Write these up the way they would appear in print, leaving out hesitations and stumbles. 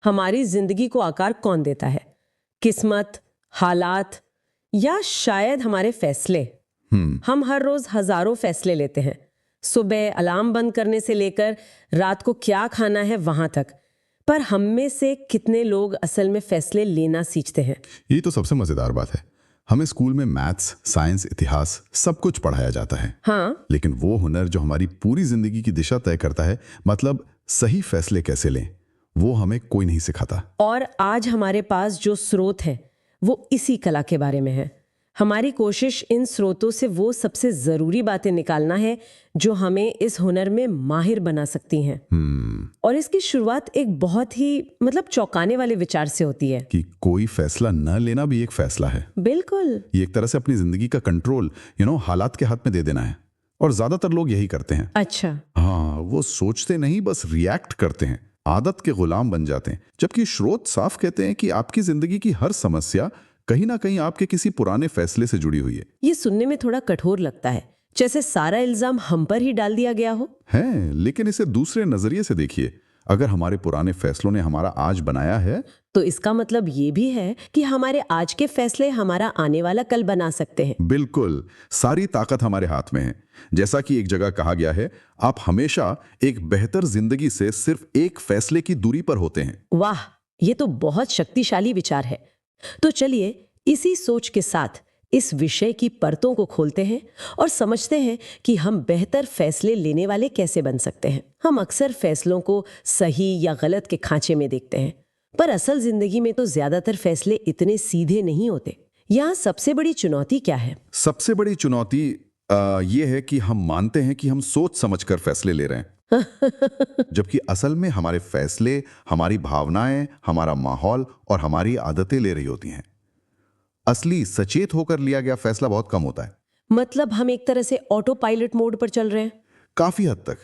हमारी जिंदगी को आकार कौन देता है? किस्मत, हालात या शायद हमारे फैसले? हम हर रोज हजारों फैसले लेते हैं, सुबह अलार्म बंद करने से लेकर रात को क्या खाना है वहां तक। पर हम में से कितने लोग असल में फैसले लेना सीखते हैं? ये तो सबसे मजेदार बात है। हमें स्कूल में मैथ्स, साइंस, इतिहास सब कुछ पढ़ाया जाता है। हाँ, लेकिन वो हुनर जो हमारी पूरी जिंदगी की दिशा तय करता है, मतलब सही फैसले कैसे लें, वो हमें कोई नहीं सिखाता। और आज हमारे पास जो स्रोत है वो इसी कला के बारे में है। हमारी कोशिश इन स्रोतों से वो सबसे जरूरी बातें निकालना है जो हमें इस हुनर में माहिर बना सकती हैं। और इसकी शुरुआत एक बहुत ही चौंकाने वाले विचार से होती है कि कोई फैसला न लेना भी एक फैसला है। बिल्कुल। ये एक तरह से अपनी जिंदगी का कंट्रोल हालात के हाथ में दे देना है। और ज्यादातर लोग यही करते हैं। अच्छा। हाँ, वो सोचते नहीं, बस रिएक्ट करते हैं, आदत के गुलाम बन जाते हैं। जबकि स्रोत साफ कहते हैं कि आपकी जिंदगी की हर समस्या कहीं ना कहीं आपके किसी पुराने फैसले से जुड़ी हुई है। ये सुनने में थोड़ा कठोर लगता है, जैसे सारा इल्जाम हम पर ही डाल दिया गया हो। है, लेकिन इसे दूसरे नजरिए से देखिए। अगर हमारे पुराने फैसलों ने हमारा आज बनाया है, तो इसका मतलब ये भी है कि हमारे आज के फैसले हमारा आने वाला कल बना सकते हैं। बिल्कुल, सारी ताकत हमारे हाथ में है। जैसा कि एक जगह कहा गया है, आप हमेशा एक बेहतर जिंदगी से सिर्फ एक फैसले की दूरी पर होते हैं। वाह, ये तो बहुत शक्तिशाली विचार है। तो चलिए इसी सोच के साथ इस विषय की परतों को खोलते हैं और समझते हैं कि हम बेहतर फैसले लेने वाले कैसे बन सकते हैं। हम अक्सर फैसलों को सही या गलत के खांचे में देखते हैं, पर असल जिंदगी में तो ज्यादातर फैसले इतने सीधे नहीं होते। यहाँ सबसे बड़ी चुनौती क्या है? सबसे बड़ी चुनौती ये है कि हम मानते हैं कि हम सोच समझकर फैसले ले रहे हैं। जबकि असल में हमारे फैसले हमारी भावनाएं, हमारा माहौल और हमारी आदतें ले रही होती हैं। असली सचेत होकर लिया गया फैसला बहुत कम होता है। मतलब हम एक तरह से ऑटो पायलट मोड पर चल रहे हैं। काफी हद तक।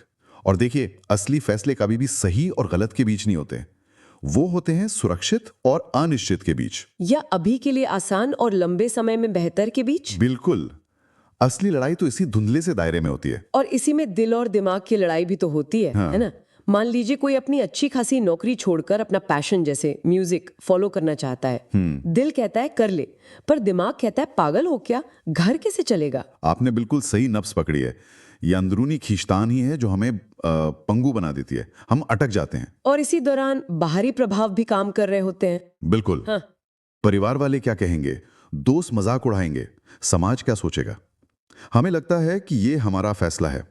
और देखिए, असली फैसले कभी भी सही और गलत के बीच नहीं होते। वो होते हैं सुरक्षित और अनिश्चित के बीच, या अभी के लिए आसान और लंबे समय में बेहतर के बीच। बिल्कुल। असली लड़ाई तो इसी धुंधले से दायरे में होती है। और इसी में दिल और दिमाग की लड़ाई भी तो होती है, हाँ। है ना? मान लीजिए कोई अपनी अच्छी खासी नौकरी छोड़कर अपना पैशन जैसे म्यूजिक फॉलो करना चाहता है। दिल कहता है कर ले, पर दिमाग कहता है पागल हो क्या, घर कैसे चलेगा? आपने बिल्कुल सही नब्ज पकड़ी है। ये अंदरूनी खींचतान ही है जो हमें पंगु बना देती है। हम अटक जाते हैं। और इसी दौरान बाहरी प्रभाव भी काम कर रहे होते हैं। बिल्कुल। हाँ। परिवार वाले क्या कहेंगे, दोस्त मजाक उड़ाएंगे, समाज क्या सोचेगा। हमें लगता है कि ये हमारा फैसला है,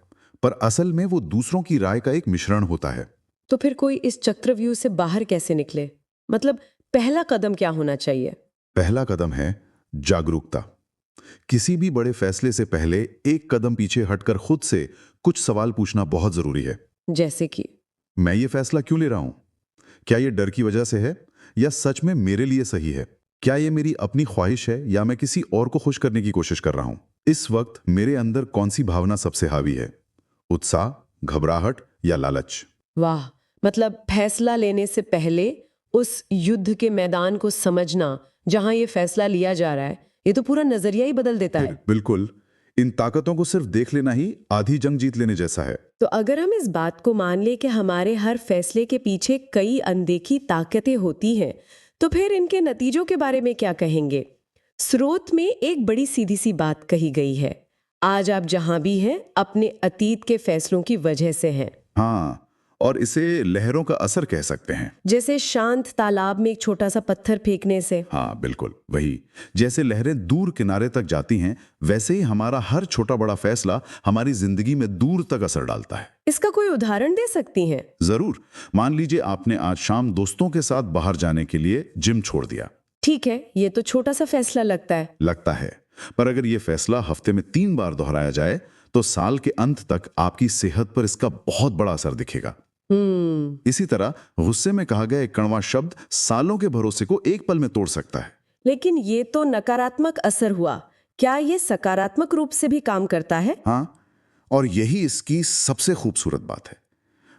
पर असल में वो दूसरों की राय का एक मिश्रण होता है। तो फिर कोई इस चक्रव्यूह से बाहर कैसे निकले? पहला कदम क्या होना चाहिए? पहला कदम है जागरूकता। किसी भी बड़े फैसले से पहले एक कदम पीछे हटकर खुद से कुछ सवाल पूछना बहुत जरूरी है। जैसे कि, मैं ये फैसला क्यों ले रहा हूं? क्या ये डर की वजह से है या सच में मेरे लिए सही है? क्या ये मेरी अपनी ख्वाहिश है या मैं किसी और को खुश करने की कोशिश कर रहा हूं? इस वक्त मेरे अंदर कौन सी भावना सबसे हावी है? उत्साह, घबराहट या लालच? वाह, फैसला लेने से पहले उस युद्ध के मैदान को समझना जहां ये फैसला लिया जा रहा है, ये तो पूरा नजरिया ही बदल देता है। बिल्कुल। इन ताकतों को सिर्फ देख लेना ही आधी जंग जीत लेने जैसा है। तो अगर हम इस बात को मान ले कि हमारे हर फैसले के पीछे कई अनदेखी ताकतें होती हैं, तो फिर इनके नतीजों के बारे में क्या कहेंगे? स्रोत में एक बड़ी सीधी सी बात कही गई है, आज आप जहां भी हैं अपने अतीत के फैसलों की वजह से हैं। हाँ, और इसे लहरों का असर कह सकते हैं। जैसे शांत तालाब में एक छोटा सा पत्थर फेंकने से। हाँ बिल्कुल वही। जैसे लहरें दूर किनारे तक जाती हैं, वैसे ही हमारा हर छोटा बड़ा फैसला हमारी जिंदगी में दूर तक असर डालता है। इसका कोई उदाहरण दे सकती हैं? जरूर। मान लीजिए आपने आज शाम दोस्तों के साथ बाहर जाने के लिए जिम छोड़ दिया। ठीक है, ये तो छोटा सा फैसला लगता है। पर अगर ये फैसला हफ्ते में 3 बार दोहराया जाए तो साल के अंत तक आपकी सेहत पर इसका बहुत बड़ा असर दिखेगा। इसी तरह गुस्से में कहा गया एक कड़वा शब्द सालों के भरोसे को एक पल में तोड़ सकता है। लेकिन ये तो नकारात्मक असर हुआ, क्या ये सकारात्मक रूप से भी काम करता है? हाँ, और यही इसकी सबसे खूबसूरत बात है।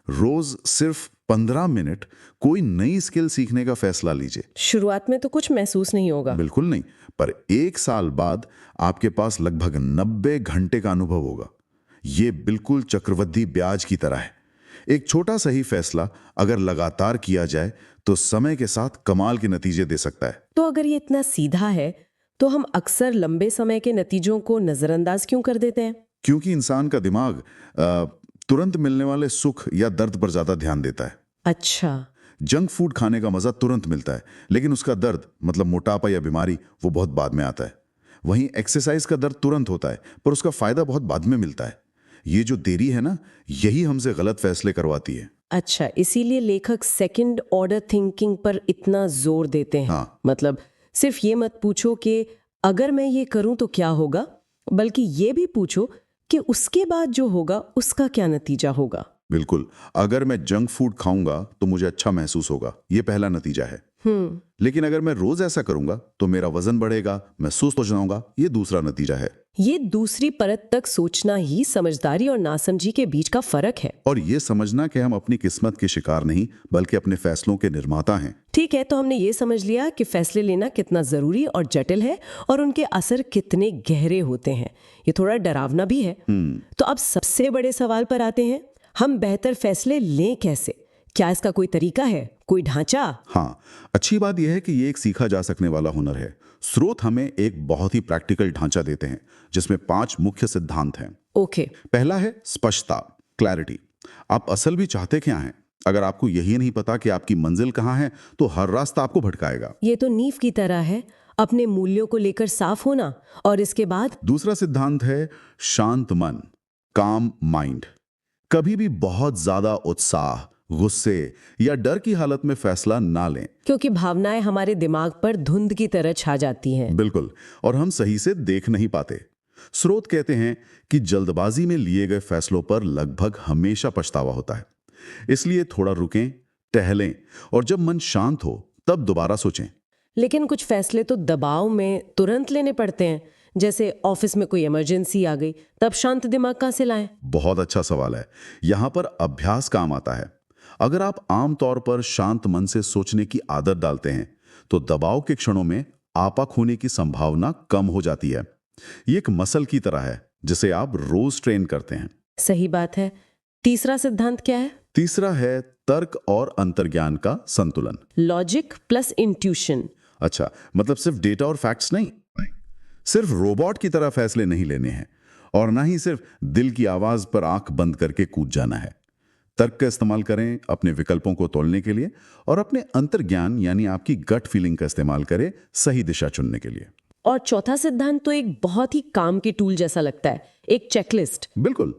रोज सिर्फ 15 मिनट कोई नई स्किल सीखने का फैसला लीजिए। शुरुआत में तो कुछ महसूस नहीं होगा। बिल्कुल नहीं, पर 1 साल बाद आपके पास लगभग 90 घंटे का अनुभव होगा। ये बिल्कुल चक्रवृद्धि ब्याज की तरह है। एक छोटा सही फैसला अगर लगातार किया जाए तो समय के साथ कमाल के नतीजे दे सकता है। तो अगर ये इतना सीधा है तो हम अक्सर लंबे समय के नतीजों को नजरअंदाज क्यों कर देते हैं? क्योंकि इंसान का दिमाग तुरंत मिलने वाले सुख या दर्द पर ज्यादा ध्यान देता है। अच्छा। जंक फूड खाने का मजा तुरंत मिलता है, लेकिन उसका दर्द मतलब मोटापा या बीमारी वो बहुत बाद में आता है। वहीं एक्सरसाइज का दर्द तुरंत होता है, पर उसका फायदा बहुत बाद में मिलता है। ये जो देरी है ना, यही हमसे गलत फैसले करवाती है। अच्छा, इसीलिए लेखक सेकंड ऑर्डर थिंकिंग पर इतना जोर देते हैं। हाँ। मतलब सिर्फ ये मत पूछो कि अगर मैं ये करूं तो क्या होगा, बल्कि ये भी पूछो कि उसके बाद जो होगा उसका क्या नतीजा होगा। बिल्कुल, अगर मैं जंक फूड खाऊंगा तो मुझे अच्छा महसूस होगा, ये पहला नतीजा है। लेकिन अगर मैं रोज ऐसा करूंगा तो मेरा वजन बढ़ेगा, मैं सुस्त हो जाऊंगा, ये दूसरा नतीजा है। ये दूसरी परत तक सोचना ही समझदारी और नासमझी के बीच का फर्क है। और ये समझना कि हम अपनी किस्मत के शिकार नहीं बल्कि अपने फैसलों के निर्माता हैं। ठीक है, तो हमने ये समझ लिया कि फैसले लेना कितना जरूरी और जटिल है और उनके असर कितने गहरे होते हैं। ये थोड़ा डरावना भी है। तो अब सबसे बड़े सवाल पर आते हैं, हम बेहतर फैसले लें कैसे? क्या इसका कोई तरीका है, कोई ढांचा? हाँ, अच्छी बात यह है कि ये एक सीखा जा सकने वाला हुनर है। स्रोत हमें एक बहुत ही प्रैक्टिकल ढांचा देते हैं जिसमें 5 मुख्य सिद्धांत हैं। ओके। पहला है स्पष्टता, क्लैरिटी। आप असल भी चाहते क्या हैं? अगर आपको यही नहीं पता कि आपकी मंजिल कहाँ है तो हर रास्ता आपको भटकाएगा। ये तो नींव की तरह है, अपने मूल्यों को लेकर साफ होना। और इसके बाद दूसरा सिद्धांत है शांत मन, काम माइंड। कभी भी बहुत ज्यादा उत्साह, गुस्से या डर की हालत में फैसला ना लें, क्योंकि भावनाएं हमारे दिमाग पर धुंध की तरह छा जाती हैं। बिल्कुल, और हम सही से देख नहीं पाते। स्रोत कहते हैं कि जल्दबाजी में लिए गए फैसलों पर लगभग हमेशा पछतावा होता है। इसलिए थोड़ा रुकें, टहलें और जब मन शांत हो तब दोबारा सोचें। लेकिन कुछ फैसले तो दबाव में तुरंत लेने पड़ते हैं, जैसे ऑफिस में कोई इमरजेंसी आ गई, तब शांत दिमाग कहाँ से लाएं? बहुत अच्छा सवाल है। यहाँ पर अभ्यास काम आता है। अगर आप आमतौर पर शांत मन से सोचने की आदत डालते हैं तो दबाव के क्षणों में आपा खोने की संभावना कम हो जाती है। ये एक मसल की तरह है जिसे आप रोज ट्रेन करते हैं। सही बात है। तीसरा सिद्धांत क्या है? तीसरा है तर्क और अंतर्ज्ञान का संतुलन। Logic plus intuition. अच्छा, मतलब सिर्फ डेटा और फैक्ट्स नहीं, सिर्फ रोबोट की तरह फैसले नहीं लेने हैं और ना ही सिर्फ दिल की आवाज पर आंख बंद करके कूद जाना है। तर्क का इस्तेमाल करें अपने विकल्पों को तोलने के लिए और अपने अंतर्ज्ञान यानी आपकी गट फीलिंग का इस्तेमाल करें सही दिशा चुनने के लिए। और चौथा सिद्धांत तो एक बहुत ही काम के टूल जैसा लगता है, एक चेकलिस्ट। बिल्कुल,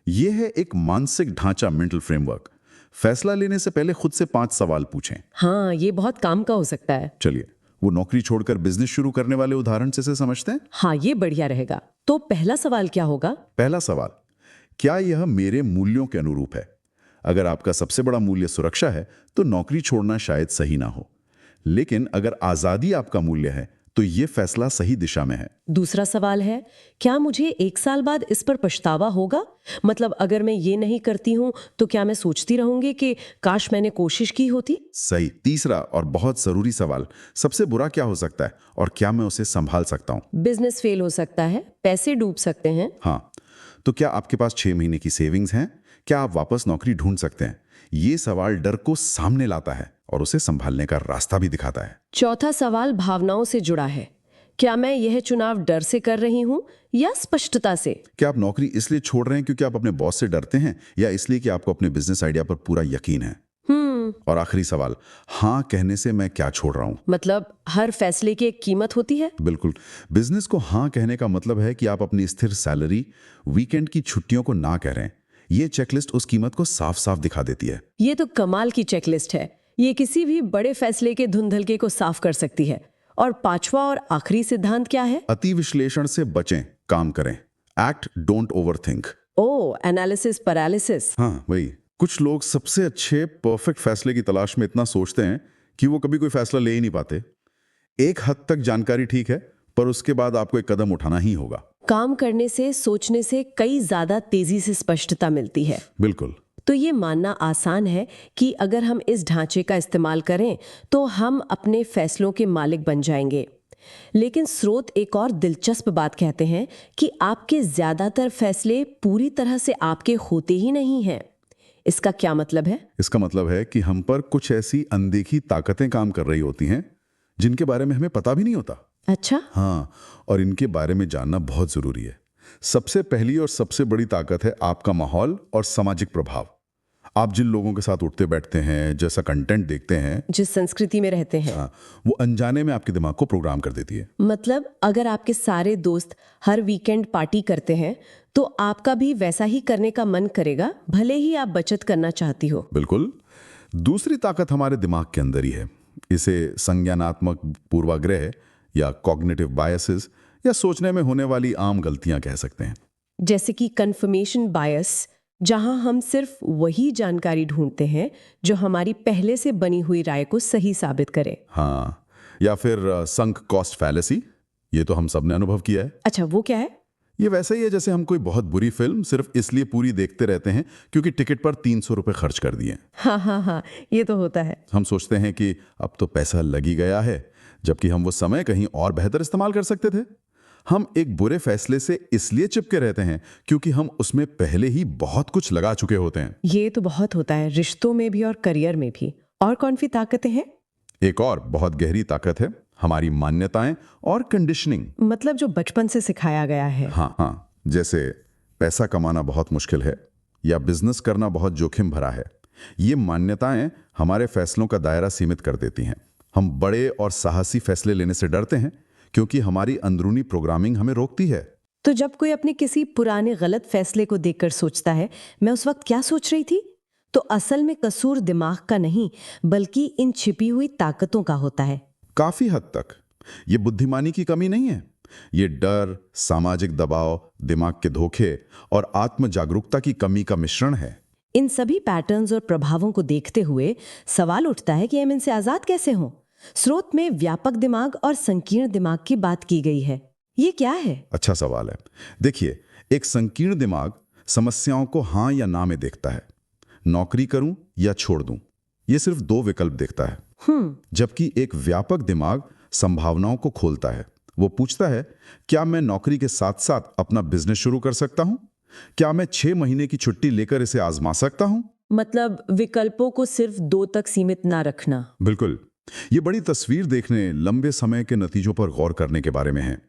यह है एक मानसिक ढांचा, मेंटल फ्रेमवर्क। फैसला लेने से पहले खुद से 5 सवाल पूछें। हाँ, ये बहुत काम का हो सकता है। चलिए, वो नौकरी छोड़कर बिजनेस शुरू करने वाले उदाहरण से समझते हैं। हाँ, ये बढ़िया रहेगा। तो पहला सवाल क्या होगा? पहला सवाल, क्या यह मेरे मूल्यों के अनुरूप है? अगर आपका सबसे बड़ा मूल्य सुरक्षा है तो नौकरी छोड़ना शायद सही ना हो, लेकिन अगर आजादी आपका मूल्य है तो यह फैसला सही दिशा में है। दूसरा सवाल है, क्या मुझे 1 साल बाद इस पर पछतावा होगा? मतलब अगर मैं ये नहीं करती हूं तो क्या मैं सोचती रहूंगी कि काश मैंने कोशिश की होती? सही। तीसरा और बहुत जरूरी सवाल, सबसे बुरा क्या हो सकता है और क्या मैं उसे संभाल सकता हूं? बिजनेस फेल हो सकता है, पैसे डूब सकते हैं। हाँ, तो क्या आपके पास 6 महीने की सेविंग्स हैं? क्या आप वापस नौकरी ढूंढ सकते हैं? ये सवाल डर को सामने लाता है और उसे संभालने का रास्ता भी दिखाता है। चौथा सवाल भावनाओं से जुड़ा है। क्या मैं यह चुनाव डर से कर रही हूं या स्पष्टता से? क्या आप नौकरी इसलिए छोड़ रहे हैं क्योंकि आप अपने बॉस से डरते हैं या इसलिए कि आपको अपने बिजनेस आइडिया पर पूरा यकीन है? और आखिरी सवाल, हाँ कहने से मैं क्या छोड़ रहा हूं? मतलब हर फैसले की एक कीमत होती है। बिल्कुल, बिजनेस को हाँ कहने का मतलब है कि आप अपनी स्थिर सैलरी, वीकेंड की छुट्टियों को ना कह रहे हैं। ये चेकलिस्ट उस कीमत को साफ साफ दिखा देती है। ये तो कमाल की चेकलिस्ट है। ये किसी भी बड़े फैसले के धुंधलके को साफ कर सकती है। और पांचवा और आखिरी सिद्धांत क्या है? अति विश्लेषण से बचें, काम करें। Act, don't overthink. Oh, analysis paralysis. हाँ, वही। कुछ लोग सबसे अच्छे परफेक्ट फैसले की तलाश में इतना सोचते हैं कि वो कभी कोई फैसला ले ही नहीं पाते। एक हद तक जानकारी ठीक है, पर उसके बाद आपको एक कदम उठाना ही होगा। काम करने से, सोचने से कई ज्यादा तेजी से स्पष्टता मिलती है। बिल्कुल। तो ये मानना आसान है कि अगर हम इस ढांचे का इस्तेमाल करें तो हम अपने फैसलों के मालिक बन जाएंगे। लेकिन स्रोत एक और दिलचस्प बात कहते हैं कि आपके ज्यादातर फैसले पूरी तरह से आपके होते ही नहीं हैं। इसका क्या मतलब है? इसका मतलब है कि हम पर कुछ ऐसी अनदेखी ताकतें काम कर रही होती हैं जिनके बारे में हमें पता भी नहीं होता। अच्छा। हाँ, और इनके बारे में जानना बहुत जरूरी है। सबसे पहली और सबसे बड़ी ताकत है आपका माहौल और सामाजिक प्रभाव। आप जिन लोगों के साथ उठते बैठते हैं, जैसा कंटेंट देखते हैं, जिस संस्कृति में रहते हैं। हाँ, वो अनजाने में आपके दिमाग को प्रोग्राम कर देती है। मतलब अगर आपके सारे दोस्त हर वीकेंड पार्टी करते हैं तो आपका भी वैसा ही करने का मन करेगा, भले ही आप बचत करना चाहती हो। बिल्कुल। दूसरी ताकत हमारे दिमाग के अंदर ही है। इसे संज्ञानात्मक पूर्वाग्रह या कॉग्निटिव बायसेस या सोचने में होने वाली आम गलतियां कह सकते हैं। जैसे कि कंफर्मेशन बायस, जहां हम सिर्फ वही जानकारी ढूंढते हैं जो हमारी पहले से बनी हुई राय को सही साबित करे। हाँ, या फिर संक कॉस्ट फैलेसी, ये तो हम सब ने अनुभव किया है। अच्छा, वो क्या है? ये वैसे ही है जैसे हम कोई बहुत बुरी फिल्म सिर्फ इसलिए पूरी देखते रहते हैं क्योंकि टिकट पर 300 रुपए खर्च कर दिए। हाँ हाँ हाँ, ये तो होता है। हम सोचते हैं कि अब तो पैसा लग ही गया है, जबकि हम वो समय कहीं और बेहतर इस्तेमाल कर सकते थे। हम एक बुरे फैसले से इसलिए चिपके रहते हैं क्योंकि हम उसमें पहले ही बहुत कुछ लगा चुके होते हैं। ये तो बहुत होता है, रिश्तों में भी और करियर में भी। और कौन सी ताकतें हैं? एक और बहुत गहरी ताकत है हमारी मान्यताएं और कंडीशनिंग। मतलब जो बचपन से सिखाया गया है। हाँ, जैसे पैसा कमाना बहुत मुश्किल है या बिजनेस करना बहुत जोखिम भरा है। ये मान्यताएं हमारे फैसलों का दायरा सीमित कर देती हैं। हम बड़े और साहसी फैसले लेने से डरते हैं क्योंकि हमारी अंदरूनी प्रोग्रामिंग हमें रोकती है। तो जब कोई अपने किसी पुराने गलत फैसले को देखकर सोचता है, मैं उस वक्त क्या सोच रही थी, तो असल में कसूर दिमाग का नहीं बल्कि इन छिपी हुई ताकतों का होता है। काफी हद तक ये बुद्धिमानी की कमी नहीं है। ये डर, सामाजिक दबाव, दिमाग के धोखे और आत्म जागरूकता की कमी का मिश्रण है। इन सभी पैटर्न्स और प्रभावों को देखते हुए सवाल उठता है कि हम इनसे आजाद कैसे हों? स्रोत में व्यापक दिमाग और संकीर्ण दिमाग की बात की गई है। ये क्या है? अच्छा सवाल है। देखिए, एक संकीर्ण दिमाग समस्याओं को हाँ या ना में देखता है। नौकरी करूं या छोड़ दूं, ये सिर्फ दो विकल्प देखता है। जबकि एक व्यापक दिमाग संभावनाओं को खोलता है। वो पूछता है, क्या मैं नौकरी के साथ साथ अपना बिजनेस शुरू कर सकता हूं? क्या मैं 6 महीने की छुट्टी लेकर इसे आजमा सकता हूं? मतलब विकल्पों को सिर्फ 2 तक सीमित ना रखना। बिल्कुल। ये बड़ी तस्वीर देखने, लंबे समय के नतीजों पर गौर करने के बारे में है।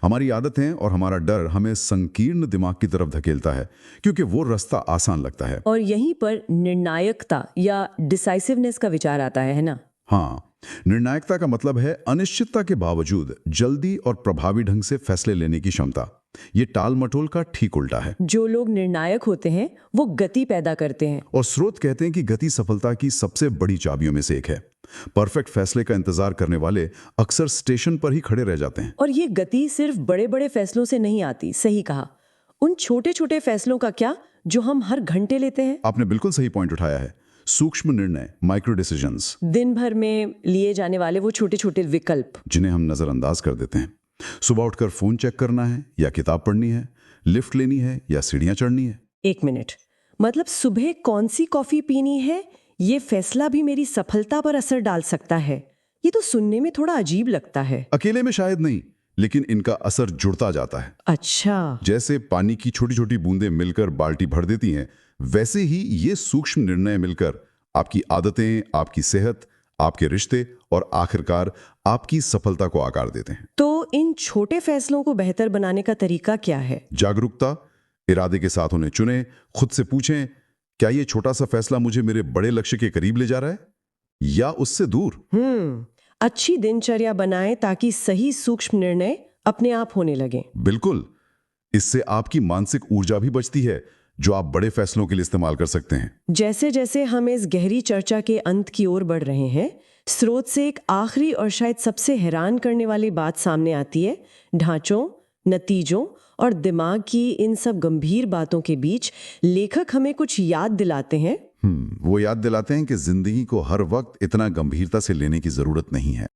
हमारी आदतें और हमारा डर हमें संकीर्ण दिमाग की तरफ धकेलता है क्योंकि वो रास्ता आसान लगता है। और यहीं पर निर्णायकता या डिसाइसिवनेस का विचार आता है ना? हाँ, निर्णायकता का मतलब है अनिश्चितता के बावजूद जल्दी और प्रभावी ढंग से फैसले लेने की क्षमता। ये टाल मटोल का ठीक उल्टा है। जो लोग निर्णायक होते हैं वो गति पैदा करते हैं। और स्रोत कहते हैं कि गति सफलता की सबसे बड़ी चाबियों में से एक है। परफेक्ट फैसले का इंतजार करने वाले अक्सर स्टेशन पर ही खड़े रह जाते हैं। और ये गति सिर्फ बड़े बड़े फैसलों से नहीं आती। सही कहा। उन छोटे छोटे फैसलों का क्या, जो हम हर घंटे लेते हैं? आपने बिल्कुल सही पॉइंट उठाया है। सूक्ष्म निर्णय, माइक्रो डिसीजंस, दिन भर में लिए जाने वाले वो छोटे छोटे विकल्प जिन्हें हम नजरअंदाज कर देते हैं। सुबह उठकर फोन चेक करना है या किताब पढ़नी है, लिफ्ट लेनी है या सीढ़ियां चढ़नी है। 1 मिनट, मतलब सुबह कौन सी कॉफी पीनी है, ये फैसला भी मेरी सफलता पर असर डाल सकता है। ये तो सुनने में थोड़ा अजीब लगता है। अकेले में शायद नहीं, लेकिन इनका असर जुड़ता जाता है। अच्छा। जैसे पानी की छोटी छोटी बूंदें मिलकर बाल्टी भर देती हैं, वैसे ही ये सूक्ष्म निर्णय मिलकर आपकी आदतें, आपकी सेहत, आपके रिश्ते और आखिरकार आपकी सफलता को आकार देते हैं। तो इन छोटे फैसलों को बेहतर बनाने का तरीका क्या है? जागरूकता, इरादे के साथ उन्हें चुनें। खुद से पूछें, क्या ये छोटा सा फैसला मुझे मेरे बड़े लक्ष्य के करीब ले जा रहा है या उससे दूर? अच्छी दिनचर्या बनाएं ताकि सही सूक्ष्म निर्णय अपने आप होने लगे। बिल्कुल। इससे आपकी मानसिक ऊर्जा भी बचती है, जो आप बड़े फैसलों के लिए इस्तेमाल कर सकते हैं। जैसे जैसे हम इस गहरी चर्चा के अंत की ओर बढ़ रहे हैं, स्रोत से एक आखिरी और शायद सबसे हैरान करने वाली बात सामने आती है। ढांचों, नतीजों और दिमाग की इन सब गंभीर बातों के बीच लेखक हमें कुछ याद दिलाते हैं। वो याद दिलाते हैं कि जिंदगी को हर वक्त इतना गंभीरता से लेने की जरूरत नहीं है।